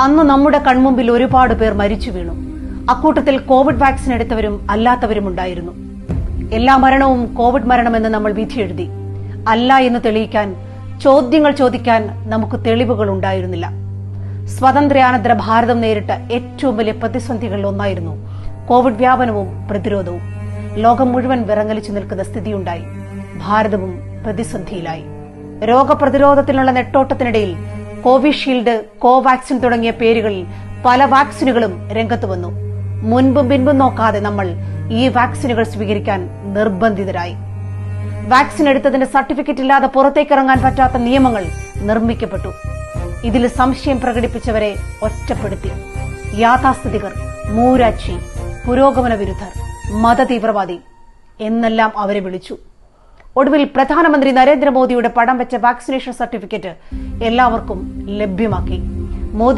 അന്ന് നമ്മുടെ കൺമുമ്പിൽ ഒരുപാട് പേർ മരിച്ചു വീണു. അക്കൂട്ടത്തിൽ കോവിഡ് വാക്സിൻ എടുത്തവരും അല്ലാത്തവരും ഉണ്ടായിരുന്നു. എല്ലാ മരണവും കോവിഡ് മരണമെന്ന് നമ്മൾ വിധിയെഴുതി. അല്ല എന്ന് തെളിയിക്കാൻ, ചോദ്യങ്ങൾ ചോദിക്കാൻ നമുക്ക് തെളിവുകൾ ഉണ്ടായിരുന്നില്ല. സ്വാതന്ത്ര്യാനന്തര ഭാരതം നേരിട്ട ഏറ്റവും വലിയ പ്രതിസന്ധികളിൽ ഒന്നായിരുന്നു കോവിഡ് വ്യാപനവും പ്രതിരോധവും. ലോകം മുഴുവൻ വിറങ്ങലിച്ചു നിൽക്കുന്ന സ്ഥിതിയുണ്ടായി. ഭാരതവും പ്രതിസന്ധിയിലായി. രോഗപ്രതിരോധത്തിനുള്ള നെട്ടോട്ടത്തിനിടയിൽ കോവിഷീൽഡ്, കോവാക്സിൻ തുടങ്ങിയ പേരുകളിൽ പല വാക്സിനുകളും രംഗത്ത് വന്നു. മുൻപും പിൻപും നോക്കാതെ നമ്മൾ ഈ വാക്സിനുകൾ സ്വീകരിക്കാൻ നിർബന്ധിതരായി. വാക്സിൻ എടുത്തതിന്റെ സർട്ടിഫിക്കറ്റ് ഇല്ലാതെ പുറത്തേക്കിറങ്ങാൻ പറ്റാത്ത നിയമങ്ങൾ നിർമ്മിക്കപ്പെട്ടു. ഇതിൽ സംശയം പ്രകടിപ്പിച്ചവരെ ഒറ്റപ്പെടുത്തി. യാഥാസ്ഥിതികർ, മൂരാച്ചി, പുരോഗമന വിരുദ്ധർ, മതതീവ്രവാദി എന്നെല്ലാം അവരെ വിളിച്ചു. ഒടുവിൽ പ്രധാനമന്ത്രി നരേന്ദ്രമോദിയുടെ പടം വെച്ച വാക്സിനേഷൻ സർട്ടിഫിക്കറ്റ് എല്ലാവർക്കും ലഭ്യമാക്കി. മോദി